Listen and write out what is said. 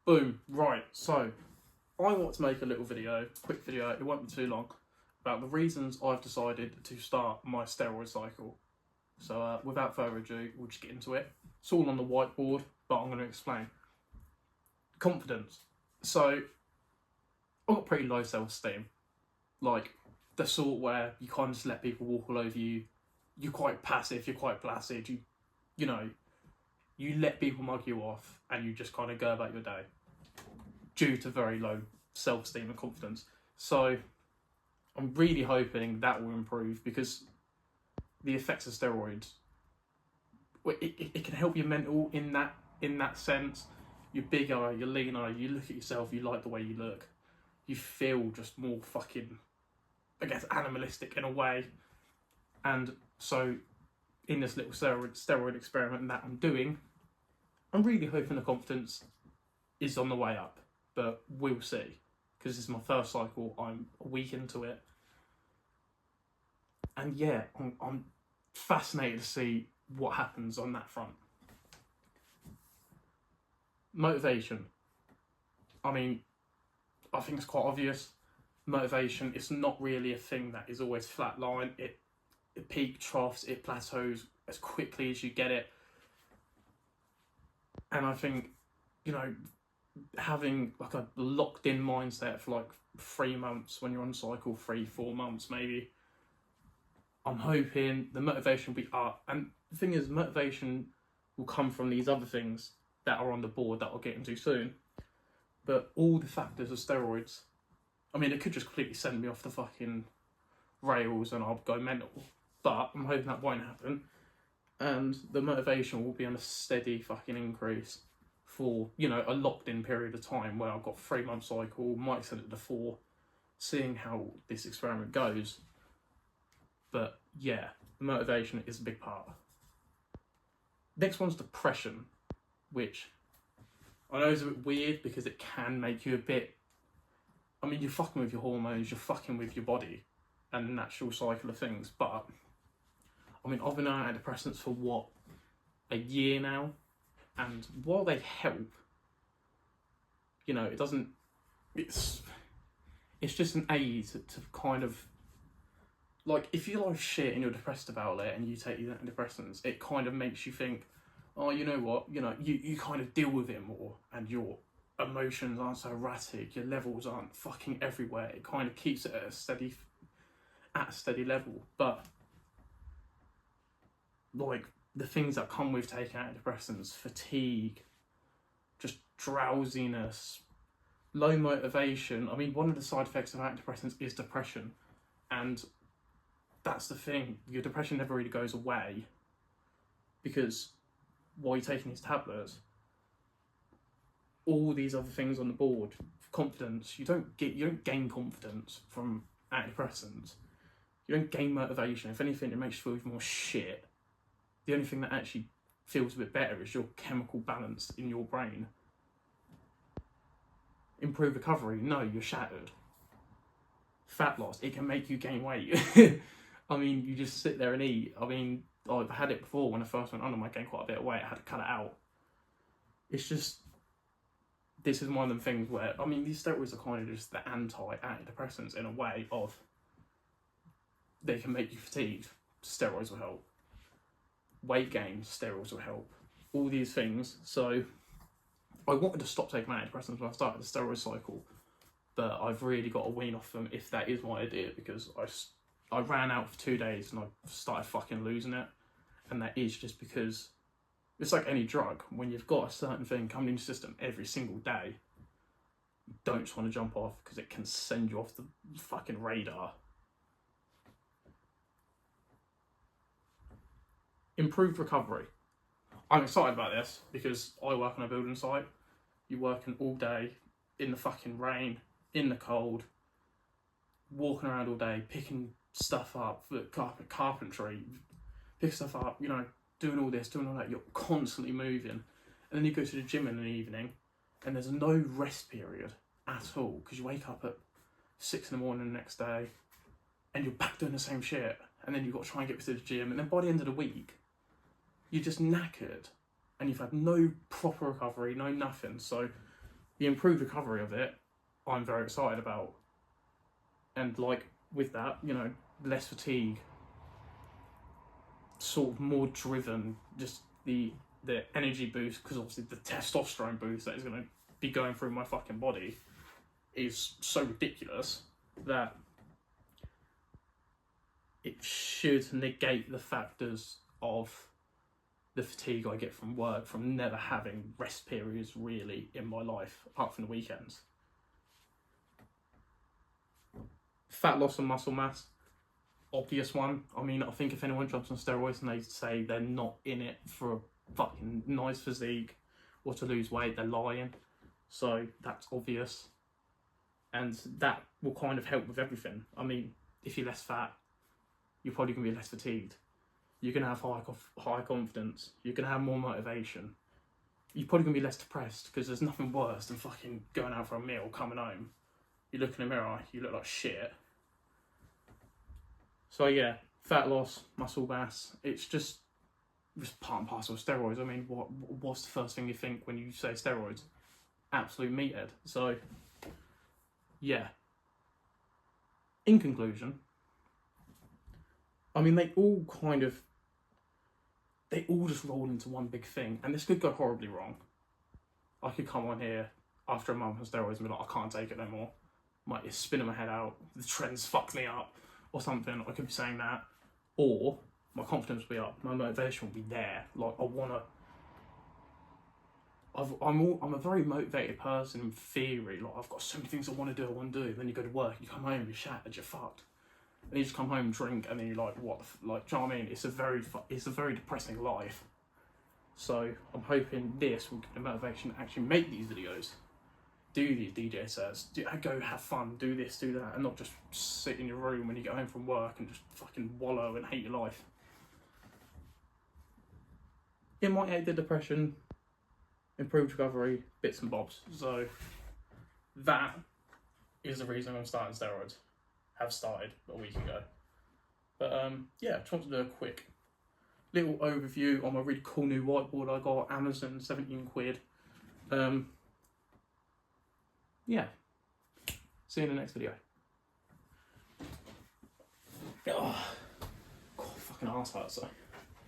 Boom. Right, so I want to make a little video, quick video, it won't be too long, about the reasons I've decided to start my steroid cycle. So without further ado, we'll just get into it. It's all on the whiteboard, but I'm going to explain. Confidence. So I've got pretty low self-esteem. Like the sort where you kind of just let people walk all over you. You're quite passive, you're quite placid, you know, you let people mug you off and you just kind of go about your day due to very low self-esteem and confidence. So I'm really hoping that will improve, because the effects of steroids, it can help your mental in that sense. You're bigger, you're leaner, you look at yourself, you like the way you look. You feel just more fucking, I guess, animalistic in a way. And so in this little steroid experiment that I'm doing, I'm really hoping the confidence is on the way up, but we'll see, because this is my first cycle. I'm a week into it, and yeah, I'm fascinated to see what happens on that front. Motivation. I mean, I think it's quite obvious. Motivation is not really a thing that is always flatline. It peaks, troughs, it plateaus as quickly as you get it. And I think, you know, having like a locked in mindset for like 3 months when you're on cycle, 3-4 months maybe, I'm hoping the motivation will be up. And the thing is, motivation will come from these other things that are on the board that I'll get into soon. But all the factors of steroids, I mean, it could just completely send me off the fucking rails and I'll go mental. But I'm hoping that won't happen. And the motivation will be on a steady fucking increase for, you know, a locked in period of time where I've got 3-month cycle, might extend it to 4, seeing how this experiment goes. But yeah, the motivation is a big part. Next one's depression, which I know is a bit weird because it can make you a bit, I mean, you're fucking with your hormones, you're fucking with your body and the natural cycle of things. But I mean, I've been on antidepressants for what, a year now, and while they help, you know, it's just an aid to kind of, like, if your life's shit and you're depressed about it and you take these antidepressants, it kind of makes you think, oh, you know what, you know, you kind of deal with it more, and your emotions aren't so erratic, your levels aren't fucking everywhere. It kind of keeps it at a steady level. But like the things that come with taking antidepressants, fatigue, just drowsiness, low motivation. I mean, one of the side effects of antidepressants is depression, and that's the thing, your depression never really goes away, because while you're taking these tablets, all these other things on the board, confidence, you don't gain confidence from antidepressants. You don't gain motivation. If anything, it makes you feel even more shit. The only thing that actually feels a bit better is your chemical balance in your brain. Improve recovery, no, you're shattered. Fat loss, it can make you gain weight. I mean, you just sit there and eat. I mean, I've had it before when I first went on, I gained quite a bit of weight, I had to cut it out. It's just, this is one of them things where, I mean, these steroids are kind of just the antidepressants in a way of, they can make you fatigued, steroids will help. Weight gain, steroids will help. All these things. So I wanted to stop taking antidepressants when I started the steroid cycle, but I've really got to wean off them if that is my idea, because I ran out for 2 days and I started fucking losing it. And that is just because it's like any drug. When you've got a certain thing coming into your system every single day, you don't just want to jump off, because it can send you off the fucking radar. Improved recovery. I'm excited about this because I work on a building site. You're working all day in the fucking rain, in the cold, walking around all day, picking stuff up for carpentry, pick stuff up, you know, doing all this, doing all that. You're constantly moving. And then you go to the gym in the evening and there's no rest period at all, because you wake up at 6 in the morning the next day and you're back doing the same shit. And then you've got to try and get to the gym. And then by the end of the week, you're just knackered and you've had no proper recovery, no nothing. So the improved recovery of it, I'm very excited about. And like with that, you know, less fatigue, sort of more driven, just the energy boost, because obviously the testosterone boost that is going to be going through my fucking body is so ridiculous that it should negate the factors of the fatigue I get from work, from never having rest periods really in my life, apart from the weekends. Fat loss and muscle mass, obvious one. I mean, I think if anyone jumps on steroids and they say they're not in it for a fucking nice physique or to lose weight, they're lying. So that's obvious. And that will kind of help with everything. I mean, if you're less fat, you're probably going to be less fatigued. You're going to have high confidence. You're going to have more motivation. You're probably going to be less depressed, because there's nothing worse than fucking going out for a meal, coming home. You look in the mirror, you look like shit. So yeah, fat loss, muscle mass, it's just part and parcel of steroids. I mean, what's the first thing you think when you say steroids? Absolute meathead. So yeah. In conclusion, I mean, they all just roll into one big thing, and this could go horribly wrong. I could come on here after a month of steroids and be like, I can't take it no more. Might be spinning my head out, the trends fucked me up, or something. I could be saying that. Or my confidence will be up, my motivation will be there. Like, I'm a very motivated person in theory. Like, I've got so many things I want to do. And then you go to work, you come home, you're shattered, you're fucked. And you just come home, drink, and then you're like, what? Like, do you know what I mean? It's a very depressing life. So I'm hoping this will give me motivation to actually make these videos, do these DJ sets, go have fun, do this, do that, and not just sit in your room when you get home from work and just fucking wallow and hate your life. It might aid the depression, improved recovery, bits and bobs. So that is the reason I'm starting steroids. Have started a week ago. But yeah, I tried to do a quick little overview on my really cool new whiteboard I got, Amazon, 17 quid. Yeah. See you in the next video. Oh, God, fucking arse hurts though.